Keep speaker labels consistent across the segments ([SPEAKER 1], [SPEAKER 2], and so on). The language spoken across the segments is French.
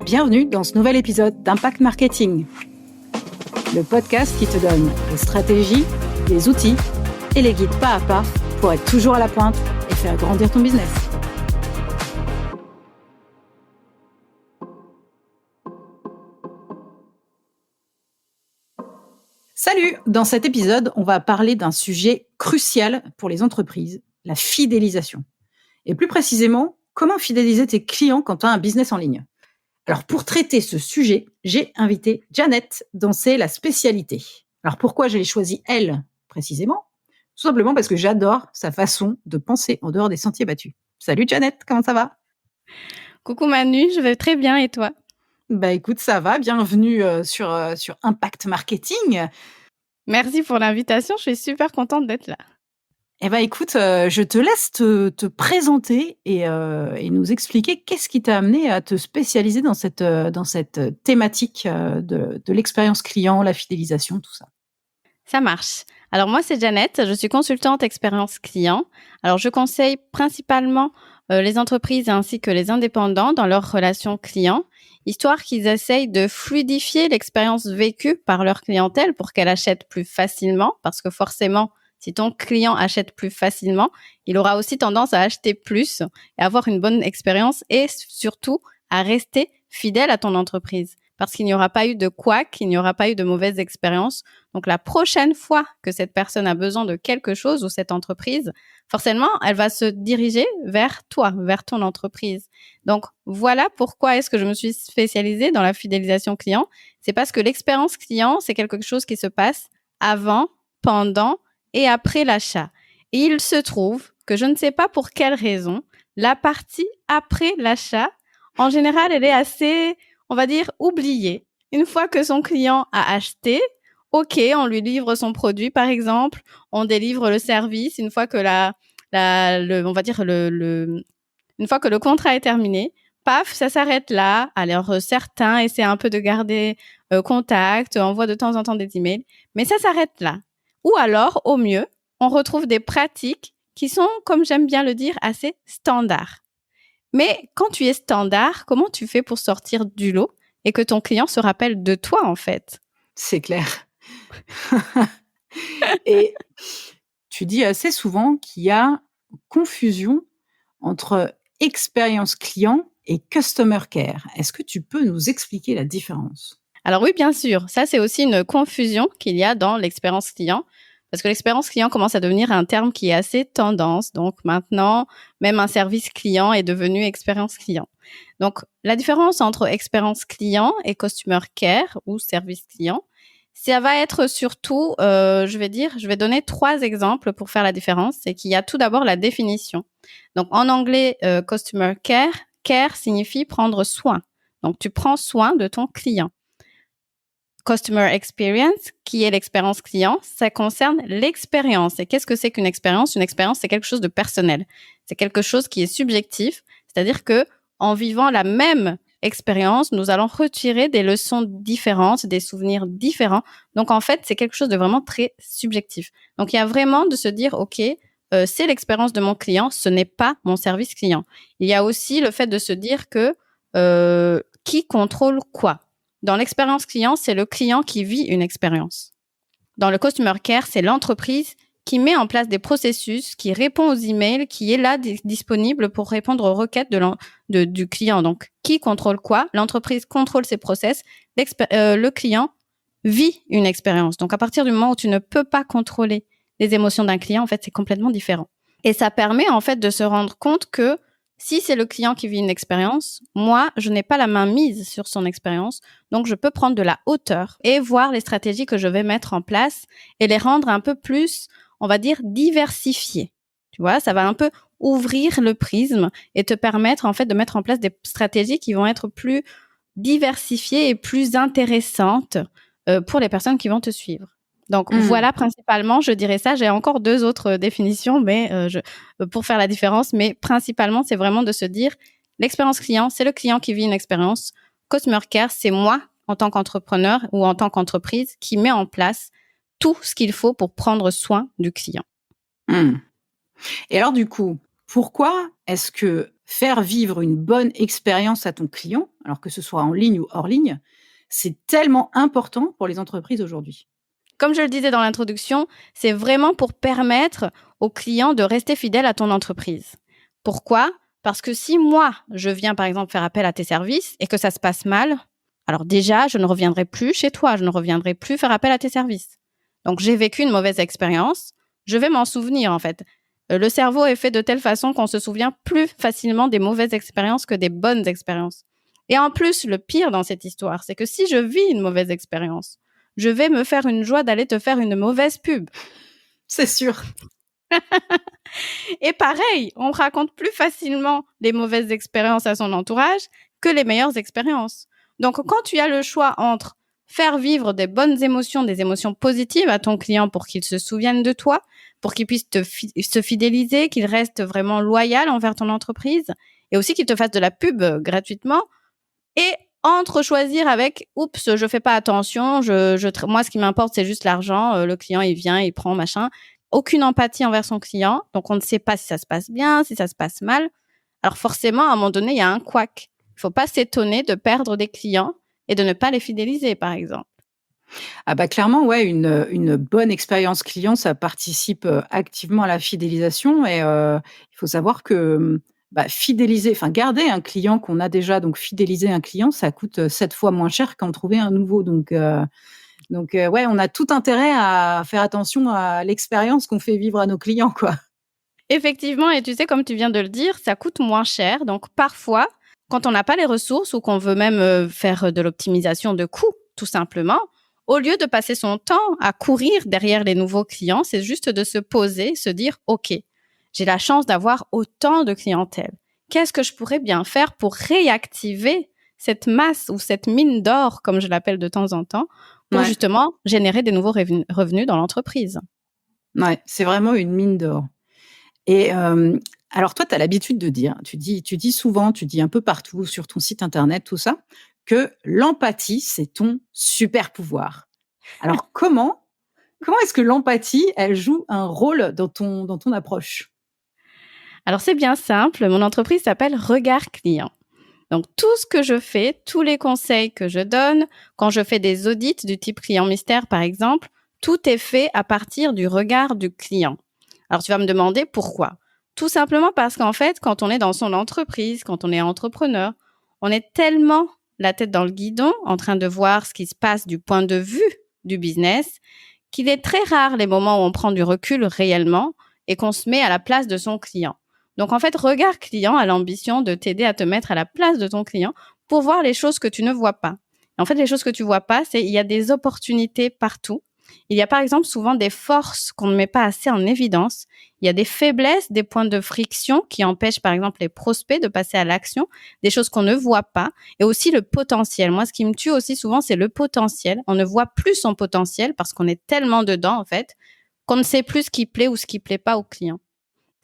[SPEAKER 1] Bienvenue dans ce nouvel épisode d'Impact Marketing, le podcast qui te donne les stratégies, les outils et les guides pas à pas pour être toujours à la pointe et faire grandir ton business. Salut! Dans cet épisode, on va parler d'un sujet crucial pour les entreprises, la fidélisation. Et plus précisément, comment fidéliser tes clients quand tu as un business en ligne. Alors, pour traiter ce sujet, j'ai invité Janet, dont c'est la spécialité. Alors, pourquoi je l'ai choisie, elle, précisément? Tout simplement parce que j'adore sa façon de penser en dehors des sentiers battus. Salut Janet, comment ça va?
[SPEAKER 2] Coucou Manu, je vais très bien et toi?
[SPEAKER 1] Bah écoute, ça va, bienvenue sur Impact Marketing.
[SPEAKER 2] Merci pour l'invitation, je suis super contente d'être là.
[SPEAKER 1] Eh ben écoute, je te laisse te présenter et nous expliquer qu'est-ce qui t'a amené à te spécialiser dans cette thématique de l'expérience client, la fidélisation, tout ça.
[SPEAKER 2] Ça marche. Alors moi, c'est Janet, je suis consultante expérience client. Alors je conseille principalement les entreprises ainsi que les indépendants dans leurs relations clients, histoire qu'ils essayent de fluidifier l'expérience vécue par leur clientèle pour qu'elle achète plus facilement, parce que forcément, si ton client achète plus facilement, il aura aussi tendance à acheter plus et avoir une bonne expérience et surtout à rester fidèle à ton entreprise. Parce qu'il n'y aura pas eu de couac, il n'y aura pas eu de mauvaise expérience. Donc, la prochaine fois que cette personne a besoin de quelque chose ou cette entreprise, forcément, elle va se diriger vers toi, vers ton entreprise. Donc, voilà pourquoi est-ce que je me suis spécialisée dans la fidélisation client. C'est parce que l'expérience client, c'est quelque chose qui se passe avant, pendant et après l'achat. Et il se trouve que je ne sais pas pour quelle raison, la partie après l'achat, en général, elle est assez, on va dire, oubliée. Une fois que son client a acheté, ok, on lui livre son produit, par exemple, on délivre le service. Une fois que une fois que le contrat est terminé, paf, ça s'arrête là. Alors, certains essaient un peu de garder contact, envoient de temps en temps des emails, mais ça s'arrête là. Ou alors, au mieux, on retrouve des pratiques qui sont, comme j'aime bien le dire, assez standards. Mais quand tu es standard, comment tu fais pour sortir du lot et que ton client se rappelle de toi, en fait?
[SPEAKER 1] C'est clair. Et tu dis assez souvent qu'il y a confusion entre expérience client et customer care. Est-ce que tu peux nous expliquer la différence?
[SPEAKER 2] Alors oui, bien sûr. Ça, c'est aussi une confusion qu'il y a dans l'expérience client. Parce que l'expérience client commence à devenir un terme qui est assez tendance. Donc maintenant, même un service client est devenu expérience client. Donc la différence entre expérience client et customer care ou service client, ça va être surtout, je vais donner 3 exemples pour faire la différence. C'est qu'il y a tout d'abord la définition. Donc en anglais, customer care, care signifie prendre soin. Donc tu prends soin de ton client. Customer experience, qui est l'expérience client, ça concerne l'expérience. Et qu'est-ce que c'est qu'une expérience? Une expérience, c'est quelque chose de personnel. C'est quelque chose qui est subjectif. C'est-à-dire que, en vivant la même expérience, nous allons retirer des leçons différentes, des souvenirs différents. Donc, en fait, c'est quelque chose de vraiment très subjectif. Donc, il y a vraiment de se dire, OK, c'est l'expérience de mon client, ce n'est pas mon service client. Il y a aussi le fait de se dire que qui contrôle quoi? Dans l'expérience client, c'est le client qui vit une expérience. Dans le customer care, c'est l'entreprise qui met en place des processus, qui répond aux emails, qui est là disponible pour répondre aux requêtes du client. Donc, qui contrôle quoi? L'entreprise contrôle ses process. Le client vit une expérience. Donc, à partir du moment où tu ne peux pas contrôler les émotions d'un client, en fait, c'est complètement différent. Et ça permet, en fait, de se rendre compte que si c'est le client qui vit une expérience, moi, je n'ai pas la main mise sur son expérience, donc je peux prendre de la hauteur et voir les stratégies que je vais mettre en place et les rendre un peu plus, on va dire, diversifiées. Tu vois, ça va un peu ouvrir le prisme et te permettre, en fait, de mettre en place des stratégies qui vont être plus diversifiées et plus intéressantes pour les personnes qui vont te suivre. Donc, voilà, principalement, je dirais ça. J'ai encore 2 autres définitions, mais pour faire la différence. Mais principalement, c'est vraiment de se dire, l'expérience client, c'est le client qui vit une expérience. Customer care, c'est moi, en tant qu'entrepreneur ou en tant qu'entreprise, qui met en place tout ce qu'il faut pour prendre soin du client.
[SPEAKER 1] Et alors, du coup, pourquoi est-ce que faire vivre une bonne expérience à ton client, alors que ce soit en ligne ou hors ligne, c'est tellement important pour les entreprises aujourd'hui.
[SPEAKER 2] Comme je le disais dans l'introduction, c'est vraiment pour permettre aux clients de rester fidèles à ton entreprise. Pourquoi ? Parce que si moi, je viens par exemple faire appel à tes services et que ça se passe mal, alors déjà, je ne reviendrai plus chez toi, je ne reviendrai plus faire appel à tes services. Donc, j'ai vécu une mauvaise expérience, je vais m'en souvenir en fait. Le cerveau est fait de telle façon qu'on se souvient plus facilement des mauvaises expériences que des bonnes expériences. Et en plus, le pire dans cette histoire, c'est que si je vis une mauvaise expérience, je vais me faire une joie d'aller te faire une mauvaise pub.
[SPEAKER 1] C'est sûr.
[SPEAKER 2] Et pareil, on raconte plus facilement les mauvaises expériences à son entourage que les meilleures expériences. Donc, quand tu as le choix entre faire vivre des bonnes émotions, des émotions positives à ton client pour qu'il se souvienne de toi, pour qu'il puisse se fidéliser, qu'il reste vraiment loyal envers ton entreprise, et aussi qu'il te fasse de la pub gratuitement, et entre choisir avec « oups, je fais pas attention, moi, ce qui m'importe, c'est juste l'argent, le client, il vient, il prend, machin », aucune empathie envers son client, donc on ne sait pas si ça se passe bien, si ça se passe mal. Alors forcément, à un moment donné, il y a un couac. Il faut pas s'étonner de perdre des clients et de ne pas les fidéliser, par exemple.
[SPEAKER 1] Ah bah clairement, ouais, une bonne expérience client, ça participe, activement à la fidélisation et il faut savoir que, fidéliser, enfin garder un client qu'on a déjà, donc fidéliser un client, ça coûte, 7 fois moins cher qu'en trouver un nouveau donc ouais, on a tout intérêt à faire attention à l'expérience qu'on fait vivre à nos clients, quoi.
[SPEAKER 2] Effectivement, et tu sais, comme tu viens de le dire, ça coûte moins cher. Donc parfois, quand on n'a pas les ressources ou qu'on veut même faire de l'optimisation de coûts, tout simplement, au lieu de passer son temps à courir derrière les nouveaux clients, c'est juste de se poser, se dire, OK, j'ai la chance d'avoir autant de clientèle. Qu'est-ce que je pourrais bien faire pour réactiver cette masse ou cette mine d'or, comme je l'appelle de temps en temps, pour
[SPEAKER 1] Ouais,
[SPEAKER 2] justement générer des nouveaux revenus dans l'entreprise?
[SPEAKER 1] ouais, c'est vraiment une mine d'or et alors toi, tu as l'habitude de dire, tu dis souvent, tu dis un peu partout sur ton site internet, tout ça, que l'empathie, c'est ton super pouvoir. Alors comment est-ce que l'empathie, elle joue un rôle dans ton approche?
[SPEAKER 2] Alors, c'est bien simple. Mon entreprise s'appelle Regard Client. Donc, tout ce que je fais, tous les conseils que je donne, quand je fais des audits du type client mystère, par exemple, tout est fait à partir du regard du client. Alors, tu vas me demander pourquoi. Tout simplement parce qu'en fait, quand on est dans son entreprise, quand on est entrepreneur, on est tellement la tête dans le guidon, en train de voir ce qui se passe du point de vue du business, qu'il est très rare les moments où on prend du recul réellement et qu'on se met à la place de son client. Donc, en fait, Regard Client a l'ambition de t'aider à te mettre à la place de ton client pour voir les choses que tu ne vois pas. Et en fait, les choses que tu vois pas, c'est il y a des opportunités partout. Il y a par exemple souvent des forces qu'on ne met pas assez en évidence. Il y a des faiblesses, des points de friction qui empêchent par exemple les prospects de passer à l'action, des choses qu'on ne voit pas, et aussi le potentiel. Moi, ce qui me tue aussi souvent, c'est le potentiel. On ne voit plus son potentiel parce qu'on est tellement dedans en fait qu'on ne sait plus ce qui plaît ou ce qui plaît pas au client.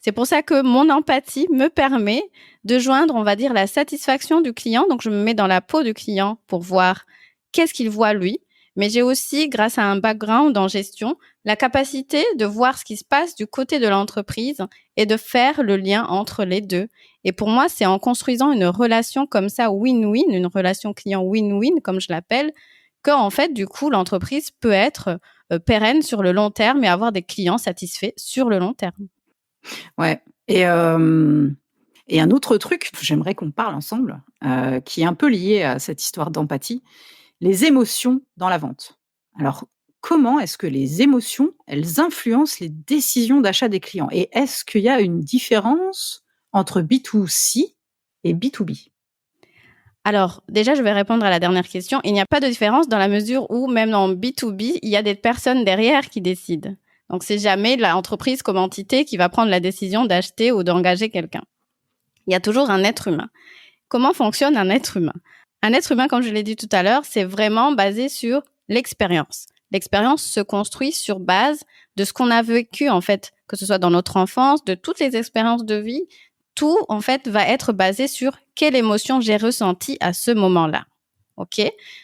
[SPEAKER 2] C'est pour ça que mon empathie me permet de joindre, on va dire, la satisfaction du client. Donc, je me mets dans la peau du client pour voir qu'est-ce qu'il voit lui. Mais j'ai aussi, grâce à un background en gestion, la capacité de voir ce qui se passe du côté de l'entreprise et de faire le lien entre les deux. Et pour moi, c'est en construisant une relation comme ça, win-win, une relation client win-win, comme je l'appelle, qu'en fait, du coup, l'entreprise peut être pérenne sur le long terme et avoir des clients satisfaits sur le long terme.
[SPEAKER 1] Ouais et un autre truc, j'aimerais qu'on parle ensemble, qui est un peu lié à cette histoire d'empathie, les émotions dans la vente. Alors, comment est-ce que les émotions, elles influencent les décisions d'achat des clients? Et est-ce qu'il y a une différence entre B2C et B2B?
[SPEAKER 2] Alors, déjà, je vais répondre à la dernière question. Il n'y a pas de différence dans la mesure où, même dans B2B, il y a des personnes derrière qui décident. Donc, c'est jamais l'entreprise comme entité qui va prendre la décision d'acheter ou d'engager quelqu'un. Il y a toujours un être humain. Comment fonctionne un être humain? Un être humain, comme je l'ai dit tout à l'heure, c'est vraiment basé sur l'expérience. L'expérience se construit sur base de ce qu'on a vécu, en fait, que ce soit dans notre enfance, de toutes les expériences de vie. Tout, en fait, va être basé sur quelle émotion j'ai ressentie à ce moment-là. OK?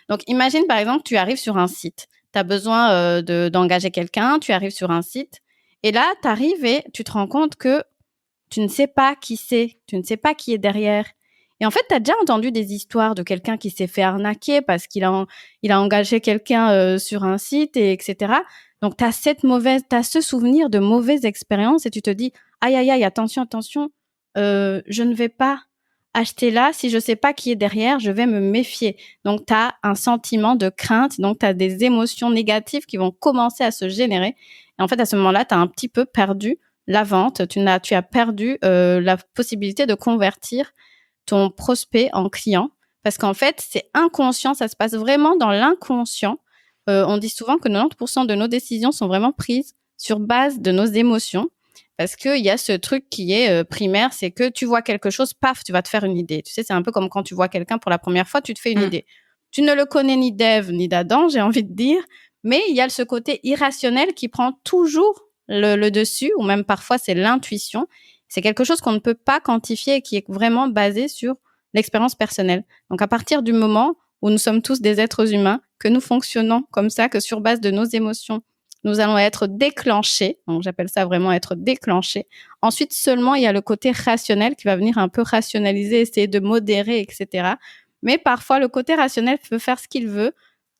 [SPEAKER 2] Donc, imagine, par exemple, tu arrives sur un site. Tu as besoin d'engager quelqu'un, tu arrives sur un site. Et là, tu arrives et tu te rends compte que tu ne sais pas qui c'est, tu ne sais pas qui est derrière. Et en fait, tu as déjà entendu des histoires de quelqu'un qui s'est fait arnaquer parce il a engagé quelqu'un sur un site, et etc. Donc, tu as ce souvenir de mauvaise expérience et tu te dis, aïe, aïe, aïe, attention, attention, je ne vais pas acheter là. Si je sais pas qui est derrière, je vais me méfier. Donc, tu as un sentiment de crainte. Donc, tu as des émotions négatives qui vont commencer à se générer. Et en fait, à ce moment-là, tu as un petit peu perdu la vente. Tu as perdu la possibilité de convertir ton prospect en client. Parce qu'en fait, c'est inconscient. Ça se passe vraiment dans l'inconscient. On dit souvent que 90% de nos décisions sont vraiment prises sur base de nos émotions. Parce qu'il y a ce truc qui est primaire, c'est que tu vois quelque chose, paf, tu vas te faire une idée. Tu sais, c'est un peu comme quand tu vois quelqu'un pour la première fois, tu te fais une idée. Tu ne le connais ni d'Ève ni d'Adam, j'ai envie de dire, mais il y a ce côté irrationnel qui prend toujours le dessus, ou même parfois c'est l'intuition. C'est quelque chose qu'on ne peut pas quantifier et qui est vraiment basé sur l'expérience personnelle. Donc à partir du moment où nous sommes tous des êtres humains, que nous fonctionnons comme ça, que sur base de nos émotions, nous allons être déclenchés. Donc, j'appelle ça vraiment être déclenché. Ensuite, seulement, il y a le côté rationnel qui va venir un peu rationaliser, essayer de modérer, etc. Mais parfois, le côté rationnel peut faire ce qu'il veut.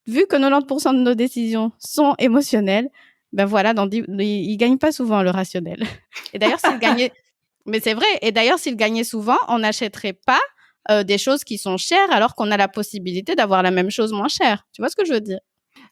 [SPEAKER 2] Vu que 90% de nos décisions sont émotionnelles, ben voilà, il gagne pas souvent le rationnel. Et d'ailleurs, s'il gagnait, mais c'est vrai. Et d'ailleurs, s'il gagnait souvent, on n'achèterait pas des choses qui sont chères alors qu'on a la possibilité d'avoir la même chose moins chère. Tu vois ce que je veux dire?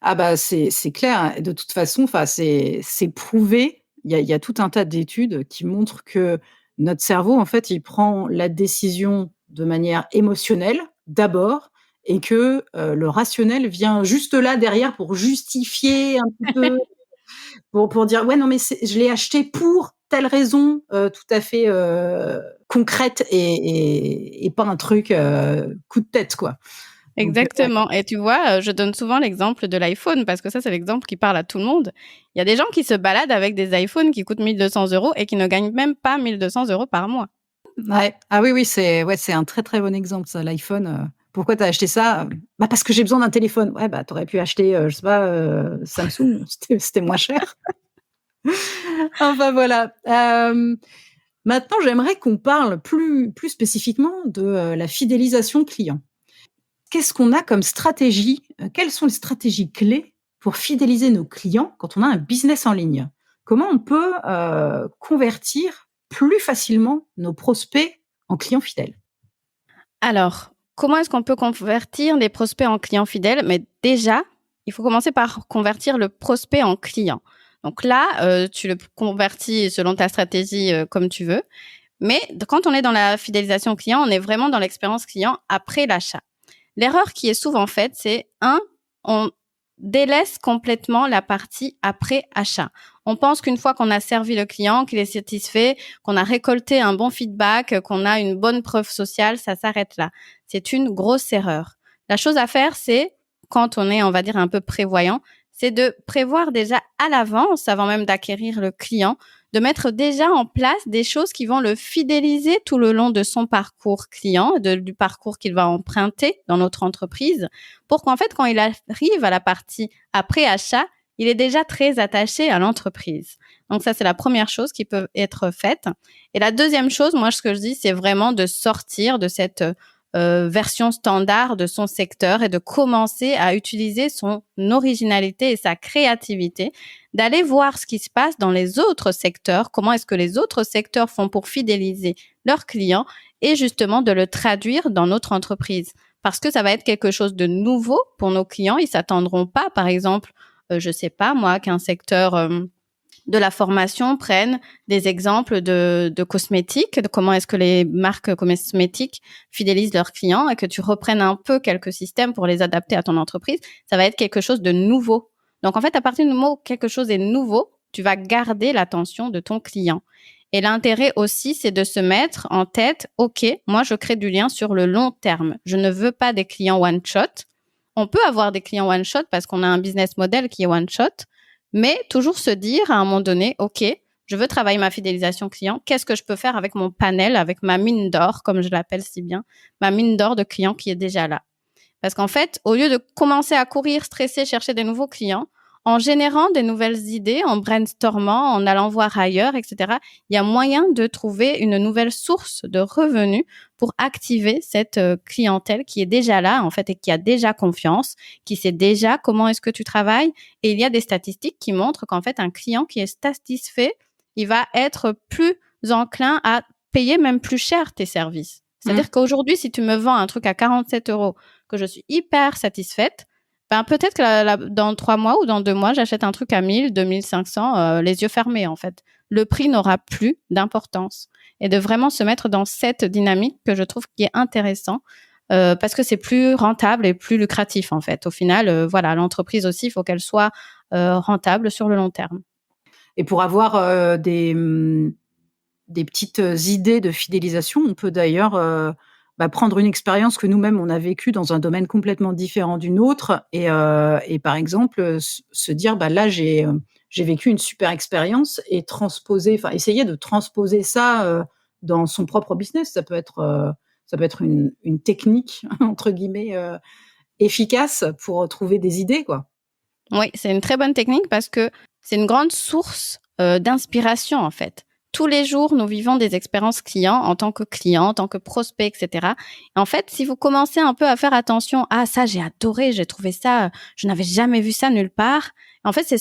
[SPEAKER 1] Ah bah, c'est clair. De toute façon, enfin, c'est prouvé. Il y a tout un tas d'études qui montrent que notre cerveau, en fait, il prend la décision de manière émotionnelle, d'abord, et que, le rationnel vient juste là, derrière, pour justifier un petit peu, pour dire: «Ouais, non, mais je l'ai acheté pour telle raison, tout à fait, concrète et pas un truc, coup de tête, quoi». Donc, ouais.
[SPEAKER 2] Exactement. Et tu vois, je donne souvent l'exemple de l'iPhone parce que ça, c'est l'exemple qui parle à tout le monde. Il y a des gens qui se baladent avec des iPhones qui coûtent 1 200 € et qui ne gagnent même pas 1 200 € par mois.
[SPEAKER 1] Ouais. Ah oui, oui, c'est un très, très bon exemple ça, l'iPhone, pourquoi tu as acheté ça? Bah, parce que j'ai besoin d'un téléphone. Ouais, bah, tu aurais pu acheter, je sais pas, Samsung, c'était moins cher. Enfin voilà. Maintenant, j'aimerais qu'on parle plus spécifiquement de, la fidélisation client. Qu'est-ce qu'on a comme stratégie? Quelles sont les stratégies clés pour fidéliser nos clients quand on a un business en ligne? Comment on peut, convertir plus facilement nos prospects en clients fidèles?
[SPEAKER 2] Alors, comment est-ce qu'on peut convertir des prospects en clients fidèles? Mais déjà, il faut commencer par convertir le prospect en client. Donc là, tu le convertis selon ta stratégie, comme tu veux. Mais quand on est dans la fidélisation client, on est vraiment dans l'expérience client après l'achat. L'erreur qui est souvent faite, c'est on délaisse complètement la partie après achat. On pense qu'une fois qu'on a servi le client, qu'il est satisfait, qu'on a récolté un bon feedback, qu'on a une bonne preuve sociale, ça s'arrête là. C'est une grosse erreur. La chose à faire, c'est, quand on est, on va dire, un peu prévoyant, c'est de prévoir déjà à l'avance, avant même d'acquérir le client, de mettre déjà en place des choses qui vont le fidéliser tout le long de son parcours client, du parcours qu'il va emprunter dans notre entreprise, pour qu'en fait, quand il arrive à la partie après achat, il est déjà très attaché à l'entreprise. Donc ça, c'est la première chose qui peut être faite. Et la deuxième chose, moi, ce que je dis, c'est vraiment de sortir de cette version standard de son secteur et de commencer à utiliser son originalité et sa créativité, d'aller voir ce qui se passe dans les autres secteurs, comment est-ce que les autres secteurs font pour fidéliser leurs clients et justement de le traduire dans notre entreprise. Parce que ça va être quelque chose de nouveau pour nos clients. Ils s'attendront pas, par exemple, je sais pas moi, qu'un secteur de la formation prennent des exemples de cosmétiques, de comment est-ce que les marques cosmétiques fidélisent leurs clients et que tu reprennes un peu quelques systèmes pour les adapter à ton entreprise, ça va être quelque chose de nouveau. Donc, en fait, à partir du moment où quelque chose est nouveau, tu vas garder l'attention de ton client. Et l'intérêt aussi, c'est de se mettre en tête, OK, moi, je crée du lien sur le long terme. Je ne veux pas des clients one shot. On peut avoir des clients one shot parce qu'on a un business model qui est one shot, mais toujours se dire à un moment donné, OK, je veux travailler ma fidélisation client. Qu'est-ce que je peux faire avec mon panel, avec ma mine d'or, comme je l'appelle si bien, ma mine d'or de clients qui est déjà là. Parce qu'en fait, au lieu de commencer à courir, stresser, chercher des nouveaux clients, en générant des nouvelles idées, en brainstormant, en allant voir ailleurs, etc., il y a moyen de trouver une nouvelle source de revenus pour activer cette clientèle qui est déjà là, en fait, et qui a déjà confiance, qui sait déjà comment est-ce que tu travailles. Et il y a des statistiques qui montrent qu'en fait, un client qui est satisfait, il va être plus enclin à payer même plus cher tes services. C'est-à-dire qu'aujourd'hui, si tu me vends un truc à 47 €, que je suis hyper satisfaite, ben peut-être que dans 3 mois ou dans 2 mois, j'achète un truc à 1000, 2500, les yeux fermés en fait. Le prix n'aura plus d'importance. Et de vraiment se mettre dans cette dynamique que je trouve qui est intéressant parce que c'est plus rentable et plus lucratif en fait. Au final, voilà, l'entreprise aussi, il faut qu'elle soit rentable sur le long terme.
[SPEAKER 1] Et pour avoir des petites idées de fidélisation, on peut d'ailleurs prendre une expérience que nous-mêmes on a vécue dans un domaine complètement différent d'une autre et par exemple se dire là j'ai vécu une super expérience et essayer de transposer ça dans son propre business. Ça peut être une technique entre guillemets efficace pour trouver des idées, quoi.
[SPEAKER 2] Oui, c'est une très bonne technique parce que c'est une grande source d'inspiration en fait. Tous les jours, nous vivons des expériences clients en tant que prospect, etc. Et en fait, si vous commencez un peu à faire attention, ça j'ai adoré, j'ai trouvé ça, je n'avais jamais vu ça nulle part. En fait, c'est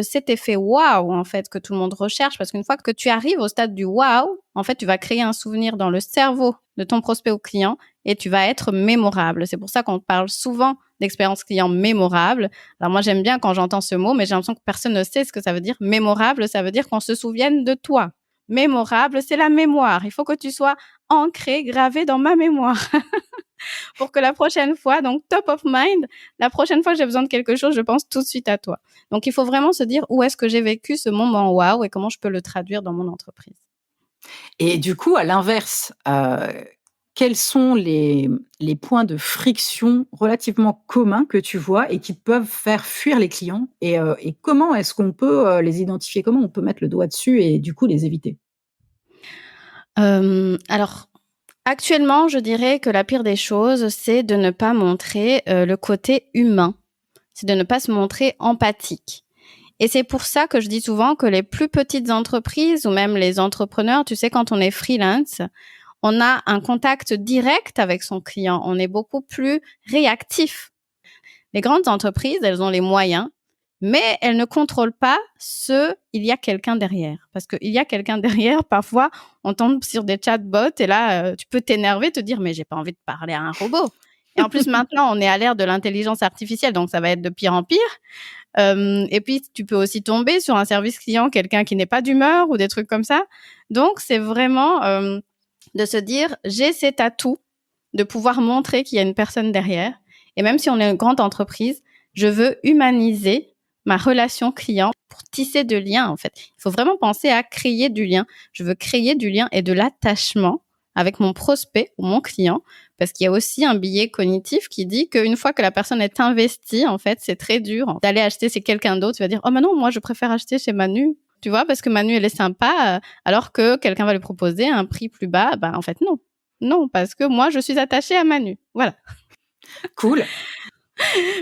[SPEAKER 2] cet effet waouh en fait que tout le monde recherche parce qu'une fois que tu arrives au stade du waouh, en fait, tu vas créer un souvenir dans le cerveau de ton prospect ou client et tu vas être mémorable. C'est pour ça qu'on parle souvent d'expérience client mémorable. Alors moi, j'aime bien quand j'entends ce mot, mais j'ai l'impression que personne ne sait ce que ça veut dire. Mémorable, ça veut dire qu'on se souvienne de toi. Mémorable, c'est la mémoire. Il faut que tu sois ancré, gravé dans ma mémoire. Pour que la prochaine fois, donc top of mind, la prochaine fois que j'ai besoin de quelque chose, je pense tout de suite à toi. Donc, il faut vraiment se dire où est-ce que j'ai vécu ce moment waouh et comment je peux le traduire dans mon entreprise.
[SPEAKER 1] Et du coup, à l'inverse, quels sont les points de friction relativement communs que tu vois et qui peuvent faire fuir les clients et comment est-ce qu'on peut les identifier? Comment on peut mettre le doigt dessus et du coup les éviter?
[SPEAKER 2] Alors, actuellement, je dirais que la pire des choses, c'est de ne pas montrer le côté humain. C'est de ne pas se montrer empathique. Et c'est pour ça que je dis souvent que les plus petites entreprises ou même les entrepreneurs, tu sais, quand on est freelance, on a un contact direct avec son client. On est beaucoup plus réactif. Les grandes entreprises, elles ont les moyens, mais elles ne contrôlent pas il y a quelqu'un derrière. Parce qu'il y a quelqu'un derrière, parfois, on tombe sur des chatbots et là, tu peux t'énerver, te dire, mais j'ai pas envie de parler à un robot. Et en plus, maintenant, on est à l'ère de l'intelligence artificielle, donc ça va être de pire en pire. Et puis, tu peux aussi tomber sur un service client, quelqu'un qui n'est pas d'humeur ou des trucs comme ça. Donc, c'est vraiment de se dire, j'ai cet atout de pouvoir montrer qu'il y a une personne derrière. Et même si on est une grande entreprise, je veux humaniser ma relation client pour tisser de liens, en fait. Il faut vraiment penser à créer du lien. Je veux créer du lien et de l'attachement avec mon prospect ou mon client, parce qu'il y a aussi un biais cognitif qui dit qu'une fois que la personne est investie, en fait, c'est très dur d'aller acheter chez quelqu'un d'autre. Tu vas dire, oh, mais non, moi, je préfère acheter chez Manu. Tu vois, parce que Manu, elle est sympa, alors que quelqu'un va lui proposer un prix plus bas. En fait, non. Non, parce que moi, je suis attachée à Manu. Voilà.
[SPEAKER 1] Cool.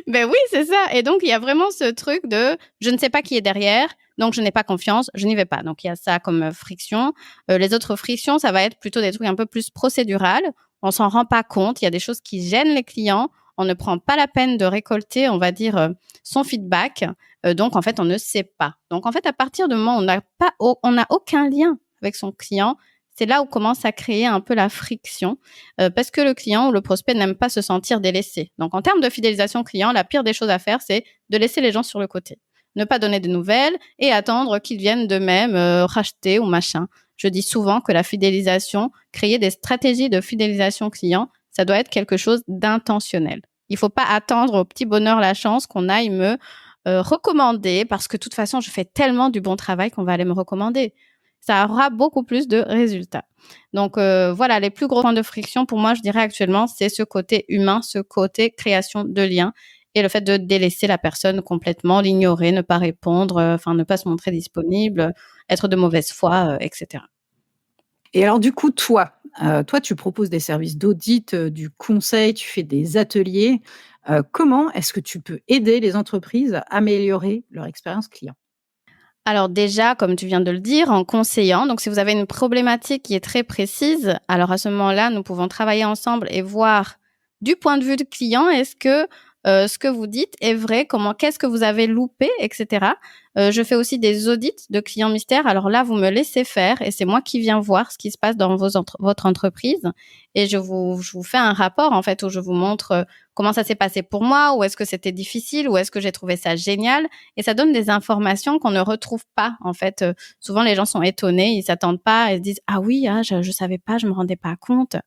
[SPEAKER 2] Oui, c'est ça. Et donc, il y a vraiment ce truc de je ne sais pas qui est derrière, donc je n'ai pas confiance, je n'y vais pas. Donc, il y a ça comme friction. Les autres frictions, ça va être plutôt des trucs un peu plus procédurales. On s'en rend pas compte. Il y a des choses qui gênent les clients. On ne prend pas la peine de récolter, on va dire, son feedback. Donc, en fait, on ne sait pas. Donc, en fait, à partir du moment où on n'a aucun lien avec son client, c'est là où commence à créer un peu la friction parce que le client ou le prospect n'aime pas se sentir délaissé. Donc, en termes de fidélisation client, la pire des choses à faire, c'est de laisser les gens sur le côté. Ne pas donner de nouvelles et attendre qu'ils viennent d'eux-mêmes racheter ou machin. Je dis souvent que la fidélisation, créer des stratégies de fidélisation client, ça doit être quelque chose d'intentionnel. Il faut pas attendre au petit bonheur la chance qu'on aille me recommander parce que de toute façon, je fais tellement du bon travail qu'on va aller me recommander. Ça aura beaucoup plus de résultats. Donc, voilà, les plus gros points de friction pour moi, je dirais actuellement, c'est ce côté humain, ce côté création de liens et le fait de délaisser la personne complètement, l'ignorer, ne pas répondre, ne pas se montrer disponible, être de mauvaise foi, etc.
[SPEAKER 1] Et alors du coup, toi, tu proposes des services d'audit, du conseil, tu fais des ateliers. Comment est-ce que tu peux aider les entreprises à améliorer leur expérience client?
[SPEAKER 2] Alors déjà, comme tu viens de le dire, en conseillant, donc si vous avez une problématique qui est très précise, alors à ce moment-là, nous pouvons travailler ensemble et voir du point de vue du client, est-ce que ce que vous dites est vrai, qu'est-ce que vous avez loupé, etc. Je fais aussi des audits de clients mystères. Alors là, vous me laissez faire et c'est moi qui viens voir ce qui se passe dans votre entreprise et je vous fais un rapport en fait où je vous montre comment ça s'est passé pour moi, où est-ce que c'était difficile, où est-ce que j'ai trouvé ça génial. Et ça donne des informations qu'on ne retrouve pas. En fait, souvent les gens sont étonnés, ils s'attendent pas, ils se disent ah oui, je savais pas, je me rendais pas compte.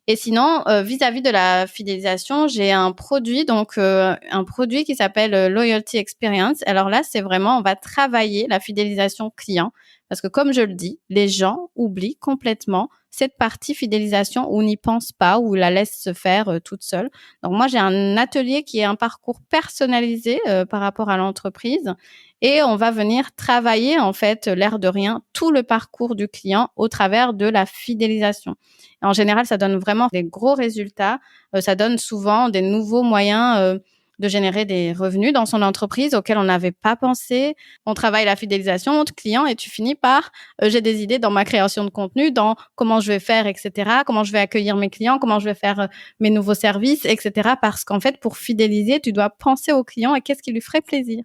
[SPEAKER 2] Et sinon, vis-à-vis de la fidélisation, j'ai un produit un produit qui s'appelle Loyalty Experience. Alors là, c'est vraiment on va travailler la fidélisation client parce que comme je le dis, les gens oublient complètement cette partie fidélisation ou n'y pensent pas ou la laissent se faire toute seule. Donc moi, j'ai un atelier qui est un parcours personnalisé par rapport à l'entreprise et on va venir travailler en fait l'air de rien tout le parcours du client au travers de la fidélisation. Et en général, ça donne vraiment des gros résultats. Ça donne souvent des nouveaux moyens de générer des revenus dans son entreprise auxquels on n'avait pas pensé. On travaille la fidélisation de clients et tu finis par j'ai des idées dans ma création de contenu, dans comment je vais faire, etc., comment je vais accueillir mes clients, comment je vais faire mes nouveaux services, etc. Parce qu'en fait, pour fidéliser, tu dois penser au client et qu'est-ce qui lui ferait plaisir.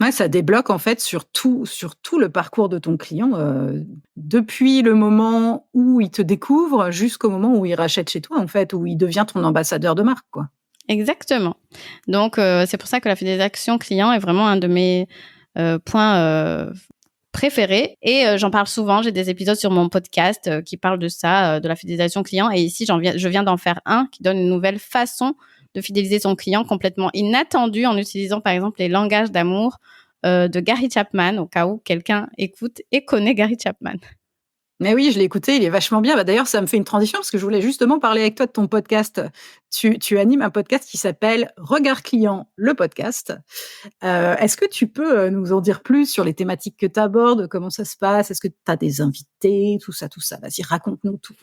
[SPEAKER 1] Ouais, ça débloque en fait sur tout le parcours de ton client, depuis le moment où il te découvre jusqu'au moment où il rachète chez toi en fait, où il devient ton ambassadeur de marque, quoi.
[SPEAKER 2] Exactement. Donc, c'est pour ça que la fidélisation client est vraiment un de mes points préférés. Et j'en parle souvent. J'ai des épisodes sur mon podcast qui parlent de ça, de la fidélisation client. Et ici, je viens d'en faire un qui donne une nouvelle façon de fidéliser son client complètement inattendue en utilisant, par exemple, les langages d'amour de Gary Chapman, au cas où quelqu'un écoute et connaît Gary Chapman.
[SPEAKER 1] Mais oui, je l'ai écouté, il est vachement bien. Bah, d'ailleurs, ça me fait une transition parce que je voulais justement parler avec toi de ton podcast. Tu animes un podcast qui s'appelle Regard Client, le podcast. Est-ce que tu peux, nous en dire plus sur les thématiques que tu abordes? Comment ça se passe? Est-ce que tu as des invités? Tout ça, tout ça. Vas-y, raconte-nous tout.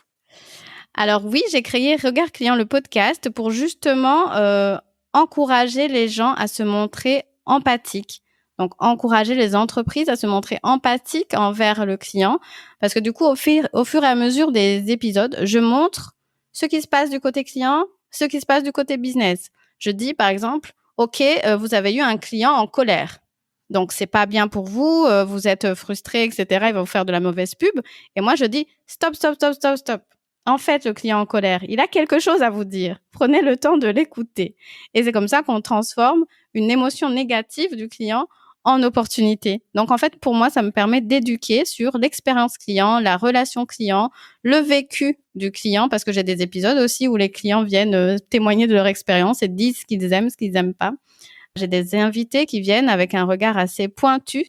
[SPEAKER 2] Alors oui, j'ai créé Regard Client, le podcast, pour justement encourager les gens à se montrer empathiques. Donc, encourager les entreprises à se montrer empathiques envers le client. Parce que du coup, au fur et à mesure des épisodes, je montre ce qui se passe du côté client, ce qui se passe du côté business. Je dis, par exemple, OK, vous avez eu un client en colère. Donc, c'est pas bien pour vous, vous êtes frustré, etc. Il va vous faire de la mauvaise pub. Et moi, je dis, stop, stop, stop, stop, stop. En fait, le client en colère, il a quelque chose à vous dire. Prenez le temps de l'écouter. Et c'est comme ça qu'on transforme une émotion négative du client en opportunité. Donc, en fait, pour moi, ça me permet d'éduquer sur l'expérience client, la relation client, le vécu du client, parce que j'ai des épisodes aussi où les clients viennent témoigner de leur expérience et disent ce qu'ils aiment, ce qu'ils n'aiment pas. J'ai des invités qui viennent avec un regard assez pointu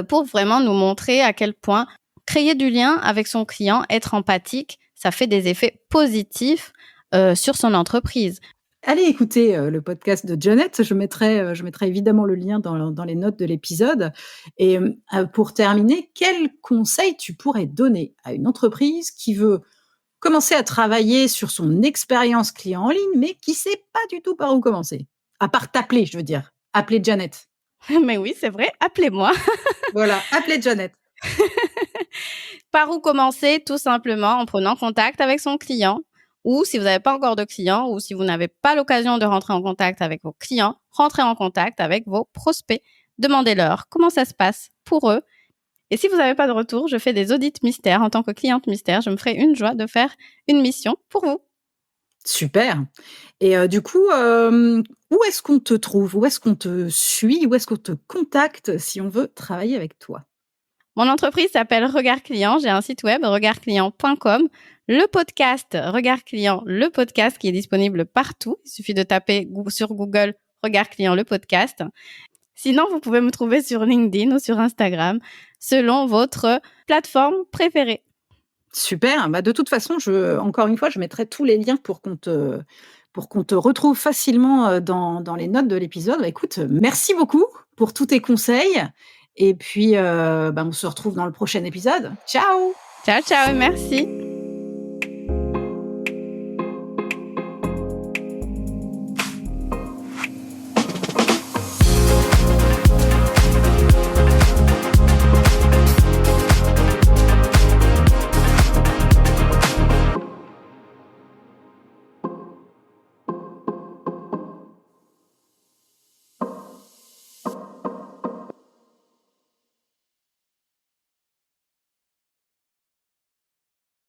[SPEAKER 2] pour vraiment nous montrer à quel point créer du lien avec son client, être empathique, ça fait des effets positifs sur son entreprise.
[SPEAKER 1] Allez écouter le podcast de Janet. Je mettrai évidemment le lien dans les notes de l'épisode. Et pour terminer, quel conseil tu pourrais donner à une entreprise qui veut commencer à travailler sur son expérience client en ligne, mais qui sait pas du tout par où commencer? À part t'appeler, je veux dire. Appeler Janet.
[SPEAKER 2] Mais oui, c'est vrai, appelez-moi.
[SPEAKER 1] Voilà, appeler Janet.
[SPEAKER 2] Par où commencer? Tout simplement en prenant contact avec son client. Ou si vous n'avez pas encore de clients, ou si vous n'avez pas l'occasion de rentrer en contact avec vos clients, rentrez en contact avec vos prospects. Demandez-leur comment ça se passe pour eux. Et si vous n'avez pas de retour, je fais des audits mystères en tant que cliente mystère. Je me ferai une joie de faire une mission pour vous.
[SPEAKER 1] Super. Et du coup, où est-ce qu'on te trouve? Où est-ce qu'on te suit? Où est-ce qu'on te contacte si on veut travailler avec toi?
[SPEAKER 2] Mon entreprise s'appelle Regard Client. J'ai un site web, regardclient.com. Le podcast Regard Client, le podcast qui est disponible partout. Il suffit de taper sur Google Regard Client, le podcast. Sinon, vous pouvez me trouver sur LinkedIn ou sur Instagram, selon votre plateforme préférée.
[SPEAKER 1] Super. Bah, de toute façon, encore une fois, je mettrai tous les liens pour qu'on te retrouve facilement dans les notes de l'épisode. Bah, écoute, merci beaucoup pour tous tes conseils. Et puis, bah, on se retrouve dans le prochain épisode. Ciao!
[SPEAKER 2] Ciao, ciao, merci.